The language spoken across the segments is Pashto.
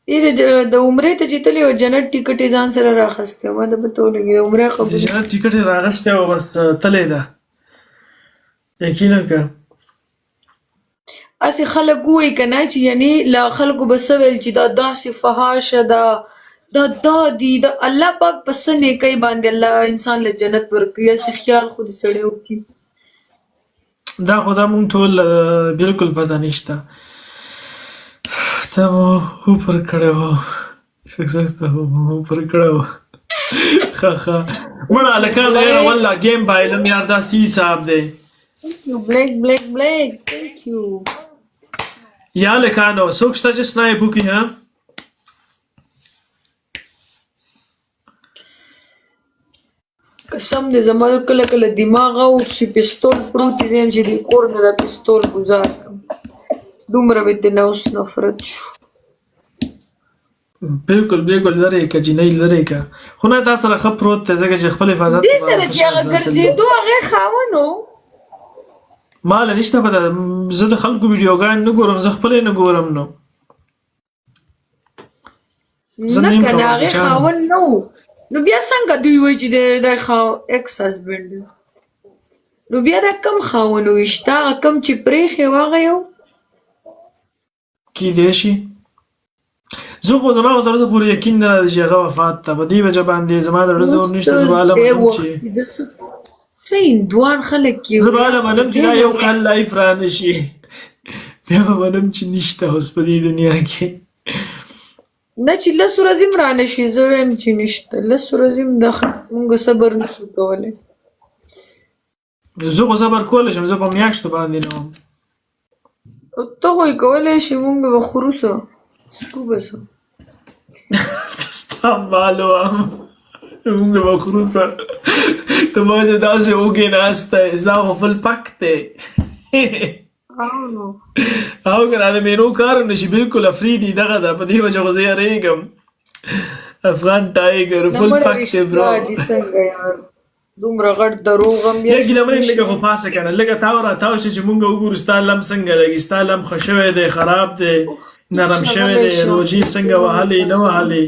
د عمرې ته چې تللی و جنت ټیکټ یې ځان سره راخستی ما ته پته ولګېد د عمرې د قبول جنت ټیکټ یې راغشتی او بس تللی ده یقینا که هسې خلک ووایي که نه چې یعنې له خلکو به څه ویل چې دا داسې فحاشه ده دا دي د الله پاک په څه نیکۍ باندې الله انسان له جنت ورکوي هسې خیال خو د سړی وکړي دا خو دا مونږ ټول بالکل پته نشته ته مو اوپر کړی وو سکسس ته مو اوپر کړی وو ښه مړه هلکان یاره والله ګیم بایلم یار دا سی حساب دی بلیک thank you یا هلکانو څوک شته چې سنایپ وکړي ها قسم دې زما کله کله دماغ اوښ شي پستول پروت وي زه یم چې دې کور نه دا پستول ګزار کړم دومره مې ترې نه اوس نفرت شو بالکل لرې که جینۍ لرې که خو نه تا سره ښه پروت دی ځکه چې خپل حفاظت دې سره چې هغه ګرځېدو هغې خاوند و ما له نشته پته زه د خلکو ویډیوګانې نه ګورم زه خپلې نه ګورم نو نه که نه هغې خاوند نه و نو بیا څنګه دوی وایي چې دا اکس هسبنډ نو بیا دا کم خاوند و شته هغه کم چې پرېښی و هغه یو کیدای شي زه خو زما په طرزه پورې یقین نه راځي چې هغه وفات ته په دې وجه باندې زما د زړه زور نشته زه به هله منم چې څه هندوان خلک یو زه به هله منم چې دا یو کال لایف را نه شي بیا به منم چې نشته اوس په دې دنیا کې نه چې لس ورځې هم رانه شي زه وایم چې نشته لس ورځې هم مونږ صبر نشو کولی زه خو صبر کولی شم زه په میاشتو باندې نه وم ته خو یې کولی شي مونږ به خورو څه څکو به څه ستا مالو مونږ به خورو څه ته باید داسې وږې ناسته یې ستا خو فل پک دی او که نه د مینو کار نه شي بالکل افریدي دغه ده په دې وجه خو زه یارېږم افغان ټایګر فل پک دی برو څنګه یار دومره غټ دروغ هم یا ګیله منې لږه خو پاسه که نه لږه تاو راتاو شه چې مونږ وګورو ستا لم څنګه لګي ستا لم ښه شوی دی خراب دی نرم شوی دی روجي څنګه وهلې نه وهلې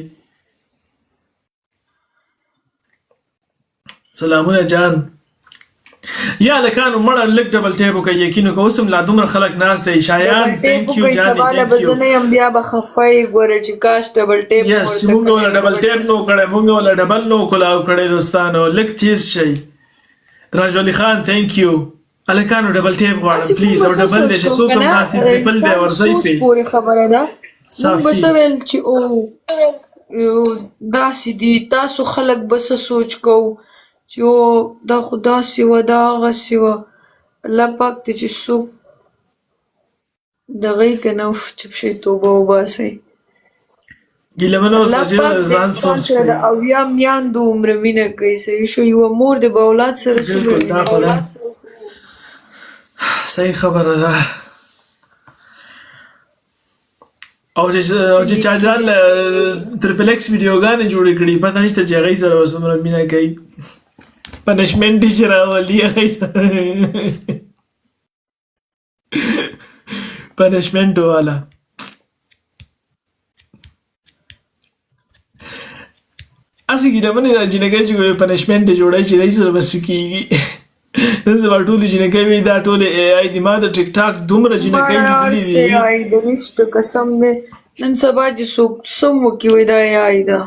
سلامونه جان یا لکانو مړه لږ ډبل ټیپ وکړئ یقین وکړه اوس هم لا دومره خلک ناست دی شایان تھینک یو جانې تھینک یو بیا به خفه یې ګوره چې کاش ډبل ټیپ یس چې مونږ ولا ډبل ټیپ نو کړی مونږ ولا ډبل نو کلاو کړی دوستانو لږ تیز شئ راج ولی خان تھینک یو هلکانو ډبل ټیپ غواړم پلیز او ډبل دی چې څوک هم ناست دی ټریپل دی ورځئ پې پورې خبره ده مونږ به څه ویل چې او داسې دي تاسو خلک به څه سوچ کوو چې او دا خو داسې وه دا هغسې وه الله پاک دی چې څوک دغه یې که نه چپ شئ توبه وباسئ ګیله منه اوسه چې ځان سوچ د اویا میاندو عمره مینه کوي صحیح شو یوه مور د به اولاد سره بالکل دا خو ده صحیح خبره ده او چې چا ځان ټریپل ایکس ویډیوګانې جوړې کړي پته نشته چې هغوی سره څومره مینه کوي پنشمنټ یې چې راولي هغوی سره پنشمنټ والا هسې ګیله منې دا جینکۍ چې پنشمنټ یې جوړوي چې دی سره به څه کېږي نن سبا ټولې جینکۍ وایي دا ټولې اے آی دي ما د ټیک ټاک دومره جینکۍ لیدلي دي د نشته قسم دی نن سبا چې څوک څه هم وکړي وایي دا اے آی ده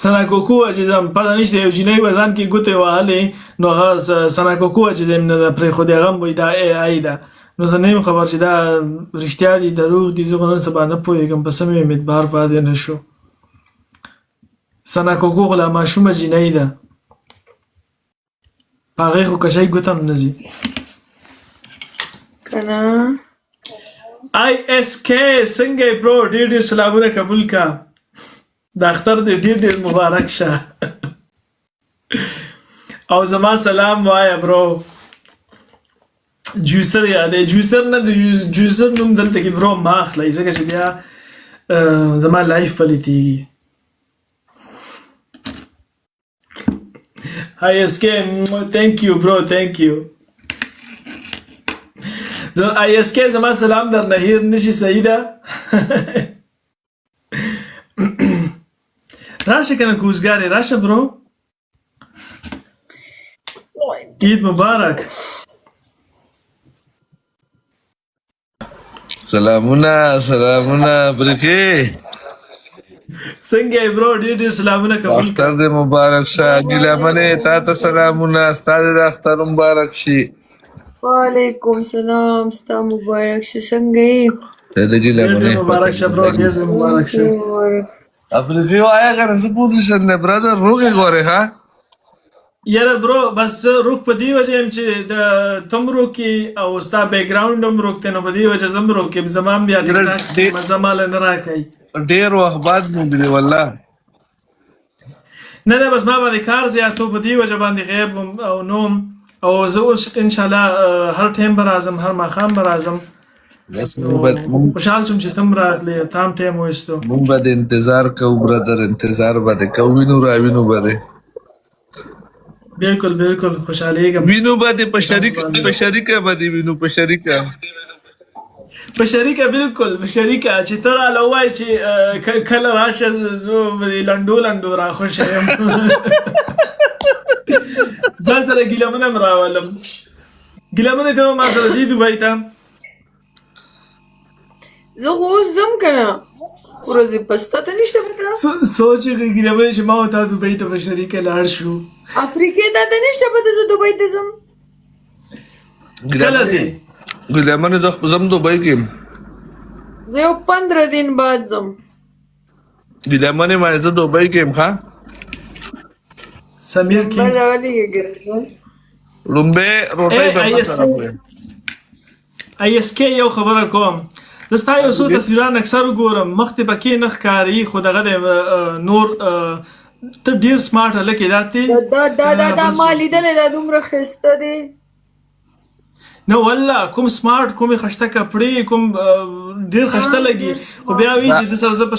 سناکوکو چې زم پته نشته یو جینۍ به ځان کې ګوتې وهلې نو هغه سناکوکو چې زم نه پرېښودې هغه هم وایي دا اے آی ده نو زه نه یم خبر چې دا رښتیا دي دروغ دي زه خو نن سبا نه پوهېږم په څه مې امیدوار پاتې نه شو سناکوکو خو لا ماشومه جینۍ ده په هغې خو کشۍ ګوته هم نه ځي که نه آی ایس کې څنګه یې برو ډېر ډېر سلامونه قبول کا د اختر دې ډېر ډېر مبارک شه او زما سلام وایه برو جوسر یادې جوسر نه د جوسر نوم دلته کې برو ما اخلئ ځکه چې بیا زما لایف پلیتېږي Hi SK, thank you bro, thank you. زه آی اس کې زما سلام در نه هیر نشي سعیده. راشه کنه کوزګارې راشه برو. عید مبارک. سلامونه برکې څنګه یې برو؟ ډېر سلامونه قبول اختر دې مبارک شه. ګیله منې تا ته سلامونه، ستا د اختر مبارک شي. وعلیکم سلام، ستا مبارک شه. څنګه یې؟ ته د ګیله ډېر منې مبارک شه برو، ډېر مبارک شه. برکې وایه کنه څه پوزیشن دی برادر؟ روغې ګورې ښه؟ یاره برو بس روک په دې وجه یم چې د تم روکې او ستا بیک ګراوند هم روک دی، نو په دې وجه زه هم روکې، زما هم بیا ټیک ټاک مزه ماله نه راکوي. ډېر وخت بعد مو ولیدې والله. نه بس ما باندې کار زیات و، په دې وجه باندې غیب وم او نوم، او زه اوس انشاءالله هر ټایم به راځم، هر ماښام به راځم. بس خوشحال شوم چې ته هم راغلې، تا هم ټایم وایستو. مونږ به د انتظار کوو برادر، انتظار به دې کوو، وینو راوینو به دې بالکل خوشحالیږم. وینو به دې په شریکه به دې وینو، په شریکه بالکل په شریکه چې ته راله ووایې چې کله راشه زه به دې لنډو راخوښه یم. ځان سره ګیلمنه هم راولم. ګیلمنې ته به ما سره ځي دوبۍ ته. زه خو اوس ځم که نه ورځې پس تا ته نشته به ته سوچ یې ګیلمنې چې ما او تا دوبۍ ته په شریکه لاړ شو. افریقې تا ته نشته به ته زه دوبۍ ته ځم. کله ځې؟ ګیلمنې زه ځم دوبۍ کې، زه یو 15 دن بعد ځم. ګیلمنې ما زه دوبۍ کې یم ښه. سمیر کې بله ولېږه ګرځه لومبۍ روټۍ به ما سره خورې. آی اس کې یو خبره کوم، زه ستا یو څو تصویران اکثر وګورم، مخ دې پکې نه ښکاري، خو دغه دی نور ته ډېر سمارټ هلک یې. دا ما لیدلی دا دومره ښایسته دی. نه والله کوم سمارټ، کومې ښایسته کپړې، کوم ډېر ښایسته لګي، خو بیا وایي چې د سره زه په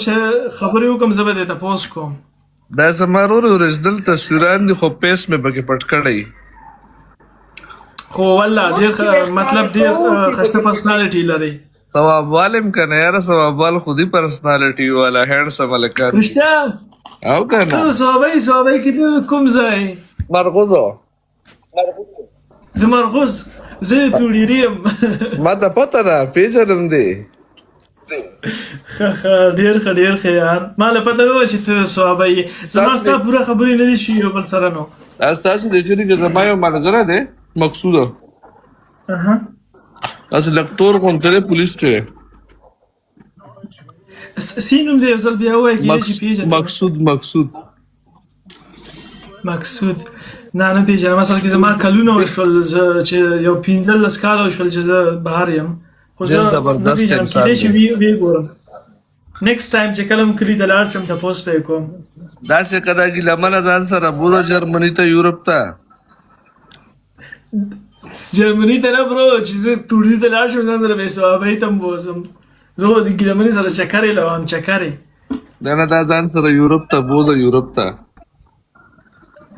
خبرې وکړم زه به دې تپوس کوم. دا زما ورور اوریجنل تصویران دي خو پیس مې پکې پټ کړی. خو والله ډېر مطلب ډېر ښایسته پرسنالټي لري. ثواب والم کنه یاره، ثواب وال خودي پرسنالټي والا هینډسم هلکان رښتیا؟ او کنه ته ثوابۍ کې د کوم ځای؟ مرغوزو د مرغوز. زه د توډیري یم. ما ته پته ده پیژنم دی. ډېر ښه یار، ما له پته نه وه چې ته ثوابۍ یې. زما ستا پوره خبرې نه دي شوي یو بل سره. نو ستاسو د کلي کې زما یو ملګری دی مقصوده، داسې لکتور غوندې دی، پولیس کې دی. سی نوم دی یو ځل بیا ووایه کېدای شي پېژنې. مقصود نه پېژنم. اصل کې زما کلونه وشول چې یو 15 کاله وشول چې زه بهر یم، خو زه نه پېژنم. کېدای شي ویې ګورم نیکسټ ټایم چې کله هم کلي ته لاړ شم تپوس به یې کوم. داسې که دا ګیلمنه ځان سره بوله جرمني ته، یورپ ته. جرمني ته نه برو، چې زه توډي ته لاړ شم ځان سره بې ثوابۍ ته هم بوځم. زه خو د ګیلمنې سره چکرې لوم، چکرې. نه دا ځان سره یورپ ته بوځه، یورپ ته.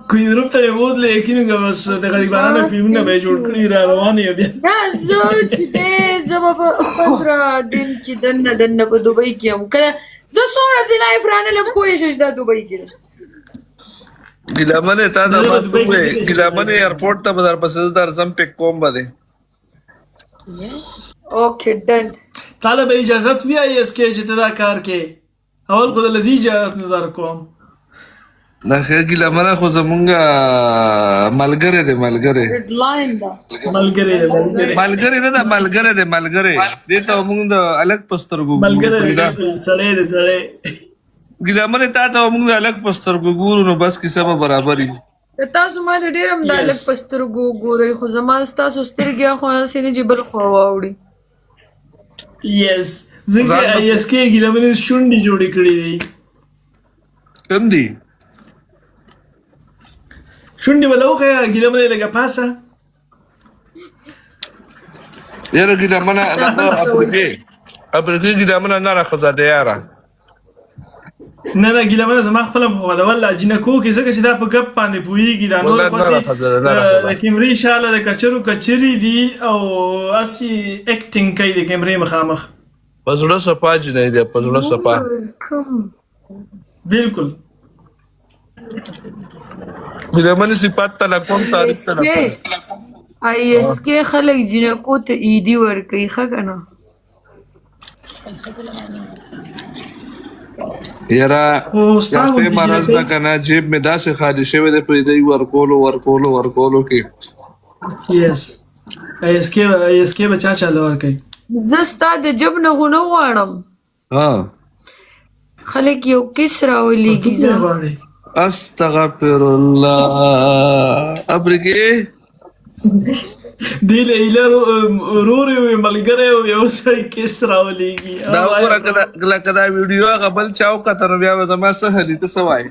که یورپ ته یې بوتلې یقیناً که بس د غریبانو فلمونه به یې جوړ کړي را روان یې بیا. نه زه چې دی زه به په 15 دن کې دننه په دوبۍ کې یم. کله زه څو ورځې لایف رانلم پوه یې شې دا دوبۍ کې ده. ګیلمنې تا دا ما ته ووایې، ګیلمنې ایرپورټ ته به درپسې زه درځم، پیک کوم به دی. اوکې ډن. تاله به اجازت وي آی اس کې چې ته دا کار کې؟ اول خو د لذي اجازت نه در کوم. نه خیر ګیلمنه خو زمونږ ملګری دی، ملګری ریډ لاین ده. ملګری نه ده، ملګری دی، ملګری دې ته موږ د الګ په سترګو ملګری دی، سړی دی سړی. ګیلمنې تا ته موږ د الګ په سترګو ګورو نو بس کیسه به برابر وي. تاسو ما ته ډېر هم د الګ په سترګو ګورئ، خو زما ستاسو سترګې خو هسې نه چې بل خوا واوړي. یس ځکه آی اس کې ګیلمنې شونډې جوړې کړې دي. کوم دي؟ شونډې به له وښیه ګیلمنې لږه پاسه. یاره ګیلمنه افریقې ګیلمنه نره ښځه ده یاره. نه نه ګیلمنه زما خپل خو دا والله جنکو کې څنګه چې دا په غپ باندې پويږي دا نور خو سي د کیمرې شاله د کچرو کچري دي او اسی اکټینګ کوي د کیمرې مخامخ پزړه صفا جنې دی پزړه صفا بالکل ګیلمنه صفات ته کوم تاریخ ته آی اس کې خلک جنکو ته ایدی ور کوي ښه کنه یرا یاسته مرز دا کنه جیب می داسې خالی شوی د پیدای ورکولو کې یس ایس کې بچا چاله ور کوي زستا د جب نه غونو غواړم ها خلک یو کس راولېږي استغفر الله ابرګي دل ایلر روري وي ملګری او یو ځای کیس راولېږي دا وګوره کله ویډیو غبل چاو کتر بیا زما سهلی ته سوای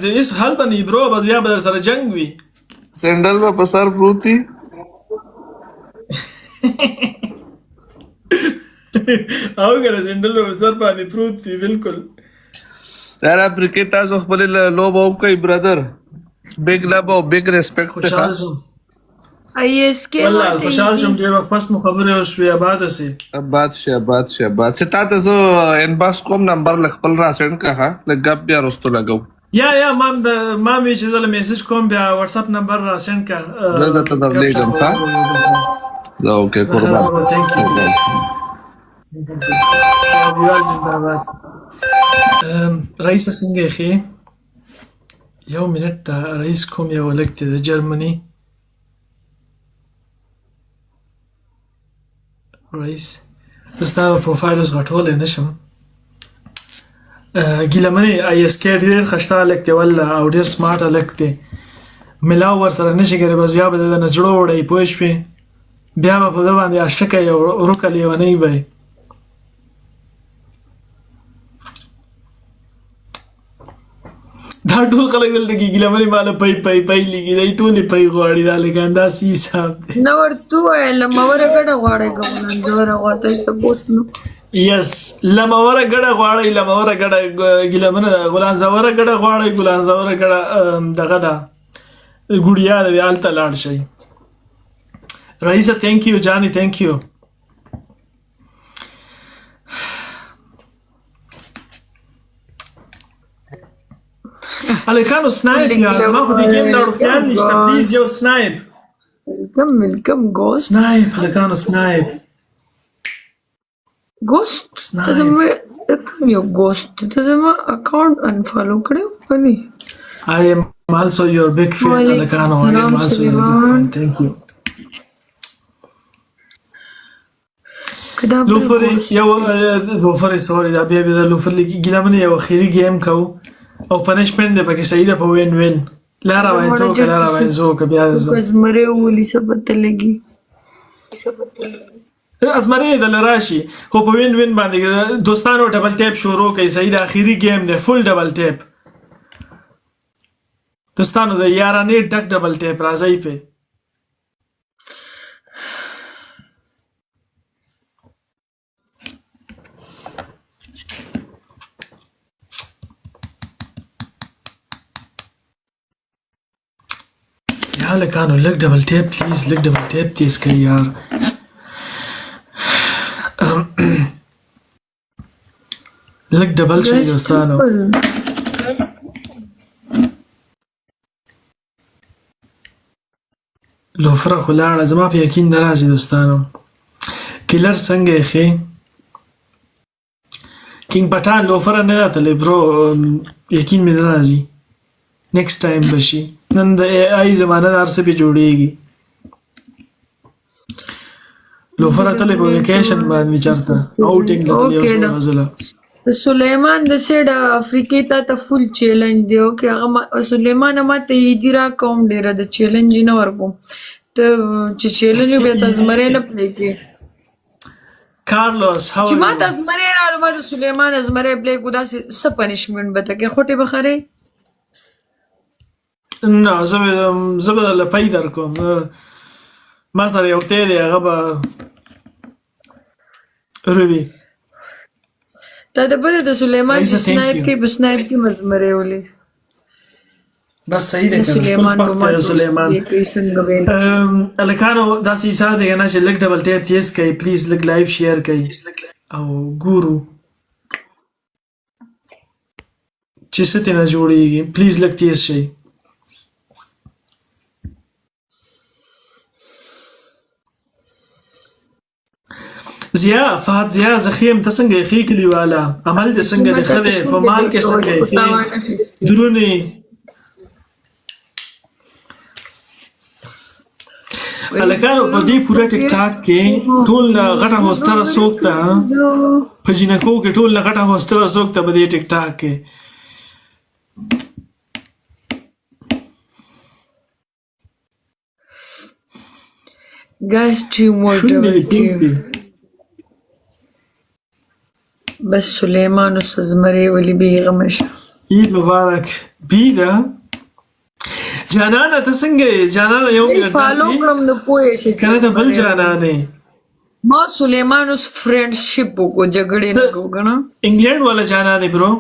دې اس حال باندې برو بیا به سره جنگ وي سندل په سر پروتي او ګره سندل په سر باندې پروتي بالکل دا پرکې تاسو خپل لوب او کوي برادر big love او big respect خوشحال شم آی اس کې والله خوشحال شم ډېر وخت پس مو خبرې وشوې آباد سي آباد شه تا ته زه انباکس کوم نمبر خپل را سند کړه لګب بیا رستو لګاو یا مام چې زله میسج کوم بیا واتس اپ نمبر را سند کا زه ته درلېږم تا دا اوکې قربان ثانک یو شابوال زنده‌باد رئیس څنګه ښه یو منټ ته رئیس کوم یو ولکته د جرمني رئیس دستا پروفایل اوس غټول نشم ګیلمني آی اس کې ډېر خشته لکته ولا او ډېر سمارټ لکته ملاو ور سره نشي ګره بس بیا به د نظرو وړي پوه شوې بیا به په باندې عاشق یو روکلی ونی وي دا ټول خلک دلته کې ګیلمني مال پي لګي دی ټول پي غواړي دا لګاندا سی حساب دی نو ورته لموره ګډه غواړي ګمن زور غواړي ته پوښتنه یس لموره ګډه غواړي ګیلمنه ګلان زوره ګډه غواړي ګلان زوره ګډه دغه دا ګډیا د ویالته لاړ شي رئیس ثانک یو جانی ثانک یو الکانو سنایپ یا زما خو دې گیم لاړو خیال نشته پلیز یو سنایپ کم ګوست سنایپ الکانو سنایپ ګوست ته زما یو ګوست ته زما اکاونټ انفالو کړو کني I am also your big fan الکانو I am also your big fan thank you لوفر سوري دا بیا د لوفر لګي ګلمنه یو اخیری گیم کو او پنشمنت دی پکې صحیح ده په وین وین لا راوین تو کلا راوین زو کبیا زو ازمره ولي سبت لګي ازمره د لراشي خو په وین وین باندې دوستانو ډبل ټیپ شروع کوي صحیح ده اخیری گیم دی فل ډبل ټیپ دوستانو د یارانه ډک ډبل ټیپ راځي په لکانو لگ ډبل ټیپ پلیز لگ ډبل ټیپ تیز کړئ یار لگ ډبل شي دوستانو لوفره خو لاړه زما په یقین نه راځي دوستانو کلر څنګه یې ښې کینګ پټان لوفره نه راتلی برو یقین مې نه راځي نیکسټ ټایم بشي نن د آی زمانه د ارسه په جوړیږي لوفر اتلې په ویکیشن باندې چرته اوټینګ لته یو سلیمان د سیډ افریقې ته فول چیلنج دی او که هغه سلیمان ماته یې را کوم ډیر د چیلنج نه ورکوم ته چې چیلنج به تاسو مری نه پلی کې کارلوس هاو چې ما تاسو مری را ما د سلیمان از مری پلی کو دا څه پنیشمنت به ته کې خوټه بخره نه زه به له پای در کوم ما سره یو ته دی هغه به روي تا د بل د سليمان Raisa, چې thank سنایپ you. کې په سنایپ کې مزمره ولې بس صحیح دی د کنه فل سليمان پاک ګمان دی سلیمان کې څنګه ویل الکانو داسې ایسا دی کنه چې لږ ډبل ټیپ تیز کوي پلیز لږ لایو شیر کوي او ګورو چې څه ترې نه جوړېږي پلیز لږ تیز شئ زیا فهد زیا زخیم ته څنګه یې ښې کلیواله عمل دې څنګه دی ښه دی په مال کې څنګه یې ښې درونې الکانو په دې پوره ټیک ټاک کې ټول غټه هوستره څوک ته په جنکو کې ټول غټه هوستره څوک ته په دې ټیک ټاک کې ګاز چې موټر بس سليمان وسزمري ولي بيغمش عيد مبارك بيدا جانانا ته څنګه جانانا یو فالو کړم نو پوهې شي کنه ته بل جانانه ما سليمان اوس فرندشپ وکړو جګړې نه وګڼه انګلند والا جانانه برو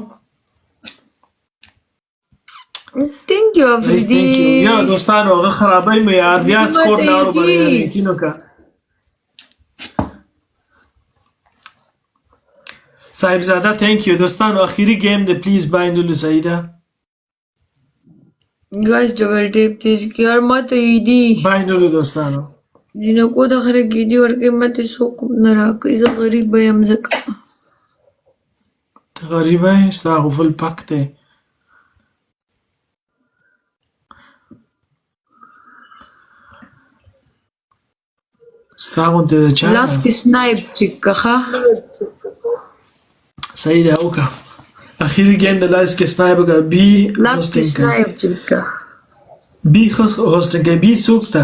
ثانک یو افریدي یا دوستانو هغه خرابای مې یار بیا سکور نه ورغلی کینو کا صاحب زاده ثانک یو دوستانو اخیری گیم دی پلیز بایندلو سعیده ګاز ډبل ټیپ تیز کی اور ماته ایدی بایندلو دوستانو جنو کو د خره کیدی ورکه مته سو کوم نه راکې زه غریب یم زکه ته غریب یې ستا غفل پک ته ستا غونته د چا لاس کې سنایپ چکخه صحیح دی اوکا اخیری گیم د لاس کې سنایپ کا بی لاس کې سنایپ چکخه بی خاص هوستنګ بی سوکته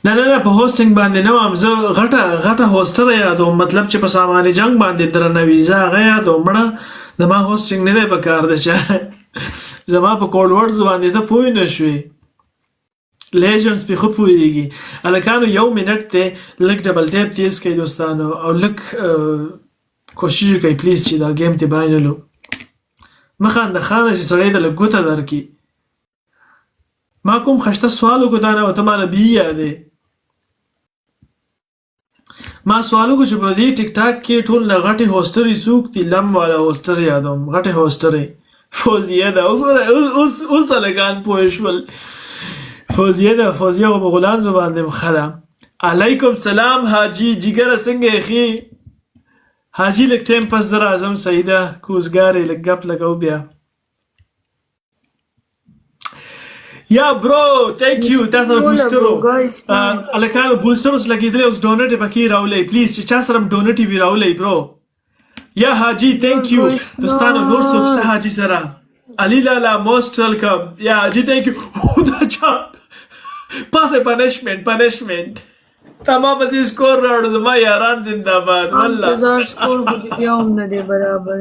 نه نه نه په هوستنګ باندې نه وام زه غټه هوستر یادو مطلب چې په سامان جنگ باندې درنه ویزا غیا دومره زما هوستنګ نه دی په کار دی چې زما په کوډ ورډز باندې ته پوه نه شوي لیجنډز په خو پوهیږي الکانو یو منټ ته لک ډبل ټیپ تیز کوي دوستانو او لک کوشش وکړئ پلیز چې دا گیم ته باینلو مخان د خانه چې سړی د لګوته درکې ما کوم خشته سوال وکړه او ته مال بي یادې ما سوال وکړ چې په دې ټیک ټاک کې ټول غټي هوستري سوق دي لم والا هوستر یادوم غټي هوستري فوزیه دا وګوره اوس لګان پوښول فوزیه په غولان زبان دې مخله علیکم سلام حاجی جګر څنګه خي حاجی لک ټیم پس در اعظم سیده کوزګاری لک غپ لګاو بیا یا برو ثانک یو تاسو بوسترو الکانو بوسترز لګیدل اوس ډونټ پکې راولې پلیز چې چا سره ډونټ وی راولې برو یا حاجی ثانک یو دوستانو نور سوچته حاجی سره علی لالا موست ویلکم یا حاجی ثانک یو دا چا پاسه پنیشمنت تمام بس سکور راوړو د ما یاران زنده‌باد والله 5000 سکور خو دې بیا هم نه دی برابر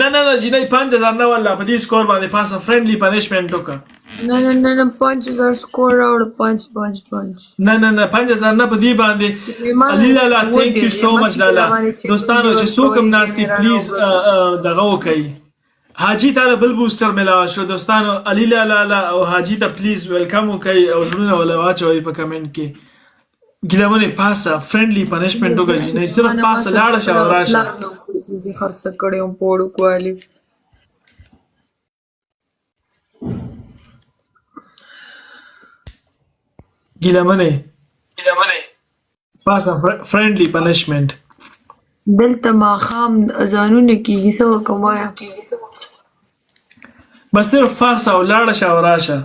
نه جنۍ 5000 نه والله په دې سکور باندې پاسه فرندلی پنیشمنت وکړه نه 5000 سکور راوړ 5 نه 5000 نه په دې باندې علی لالا ثانک یو سو مچ لالا دوستانو چې څوک ناشتي پلیز دغه وکړي حاجی تعالی بل بوستر ملا شو دوستانو علی لالا او حاجی ته پلیز ویلکم وکړي او ژوند ولا واچوي په کمنټ کې ګلمنه پاسه فرندلی پنیشمنت وکړي نه صرف پاسه لاړ شو راشه چې خرڅ کړم پوړو کوالي ګلمنه پاسه فرندلی پنیشمنت دلته ما خام اذانونه کیږي څو کومه بس صرف پاسه او لاړ شو راشه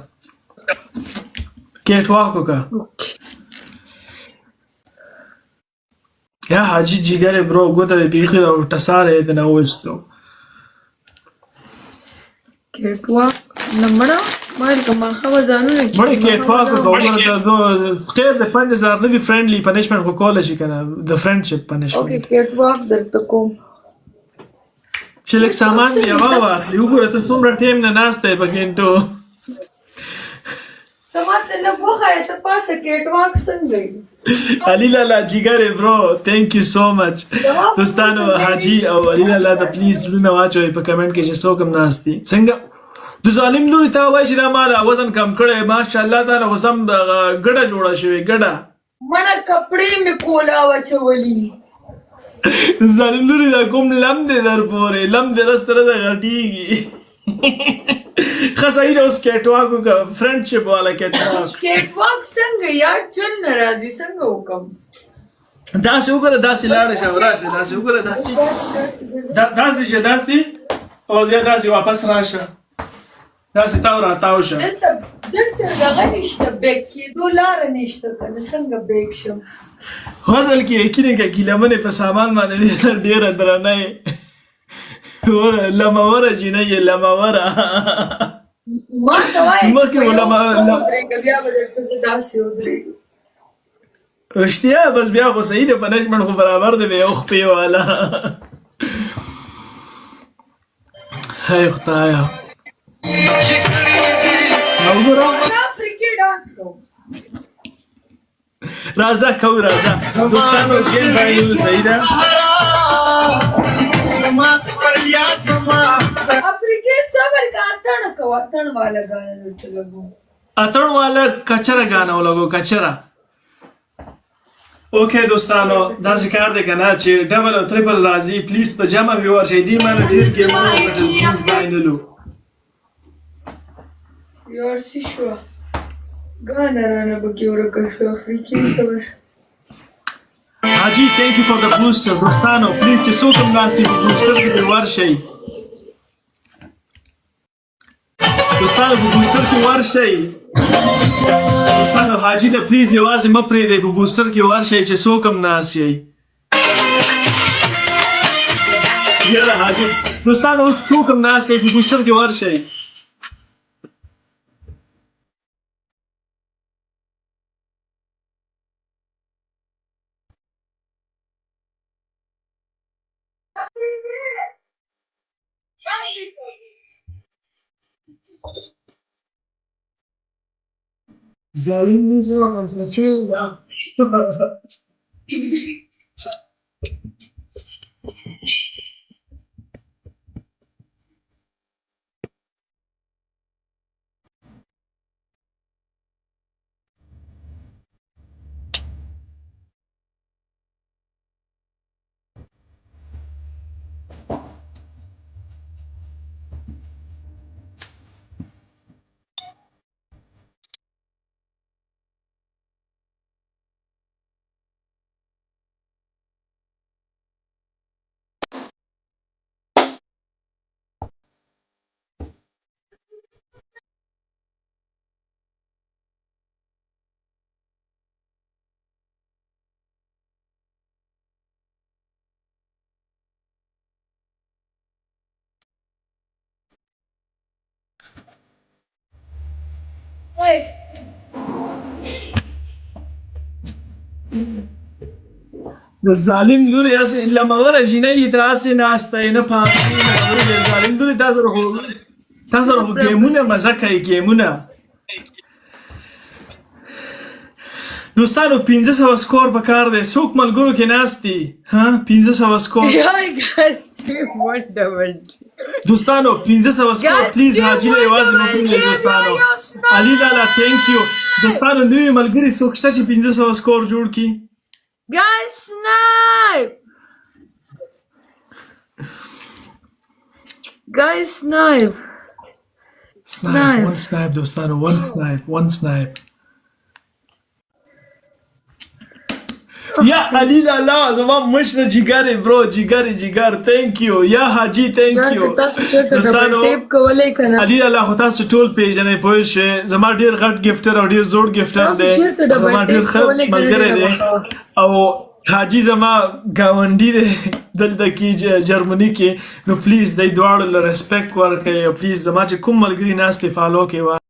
کېټ واکو کا یا حاجی جګره برو ګوته بیخي دا ټساره دې نه وستو کېټوا نمبر مال کومه خبرونه کې مړ کېټوا کو د سکیر د 5000 نه دی فرندلی پنیشمنت کو کول شي کنه د فرندشپ پنیشمنت اوکې کېټوا درته کوم چې لک سامان دی واخلي وګوره ته څومره ټیم نه ناشته بګینټو ته ماته لږ وښایه ته پاسه کیټ واک څنګه یې علي لالا جګر برو ثانک یو سو مچ دوستانو حاجی او علي لالا د پلیز لونه واچوي په کمنټ کې چې څوک هم ناشتي څنګه د ظالم لوري ته وایي چې دا مال وزن کم کړی ماشاءالله دا وسم ګډه جوړه شوی ګډه مړه کپڑے می کولا وچولی ظالم لوري دا کوم لم دې در پورې لم دې رستره د غټیږي خاصه اوس کېټواکو کا فرندشپ والا کېټواک څنګه یار چل ناراضي څنګه وکم داسې وګوره داسې لاړه شه راشه داسې وګوره داسې او بیا داسې واپس راشه داسې تاو راتاو شه دلته دغه نشته بیک کېدو لاره نشته کنه څنګه بیک شم غزل کې یقیني که ګیلمنې په سامان باندې ډېره درنه یې لموره جینۍ یې لموره ما ته وایي چې په یو ودرېږه بیا به درته زه داسې ودرېږم رښتیا بس بیا خو صحیح دی پنشمنټ خو برابر دی بیا یو خپې والا هی خدایا وګوره افریقي ډانس کوم راځه کو راځه دوستانو ګیم باندې صحیح ده افریقي صبر کا اتن کو اتن والا गाना دلته لګو اتن والا کچره गाना ولګو کچره اوکې دوستانو دا ذکر دی کنه چې ډبل او ټریپل راځي پلیز په جمع ویور شي دی مانه ډیر ګیمونه وکړل پلیز باندې لو یار سی شو गाना رانا بکی ورکه شو افریقي صبر حاجی thank you for the booster دوستانو پلیز چې څوک هم ناستي په بوستر کې ور شي دوستانو په بوستر کې ور شي دوستانو حاجی ته پلیز یوازې مه پرېږدئ په بوستر کې ور شي چې څوک هم ناست شي یاره حاجی دوستانو اوس څوک هم ناست شي په بوستر کې ور شي ظالم نظام د ظالم لوري اسې لمغره جینۍ داسې ناسته یې نه پاسې نه ورګې ظالم لوري تاسو خو ګیمونه مزه کوي ګیمونه دوستانو 1500 سکور په کار دی څوک ملګرو کې ناست دي ها 1500 سکور دوستانو 1500 سکور پلیز حاجی له یوازې مو پرېږدئ دوستانو علي لالا ثانک یو دوستانو نوي ملګري څوک شته چې 1500 سکور جوړ کړي Guys, snipe! Guys, snipe! Snipe! One snipe, dostano. One snipe. Ya Ali Lala, zama mashna jigare bro, jigar. Thank you. Ya Haji, thank you. Dostano, Ali Lala خو تاسو ټول پیژنئ پوه شئ زما ډېر غټ ګفټر او ډېر زوړ ګفټر دی زما ډېر ښه ملګری دی او حاجي زما ګاونډي دی دلته کې جرمني کې نو پلیز دی دواړو له ریسپیکټ ورکړئ او پلیز زما چې کوم ملګري ناست دی فالو کوئ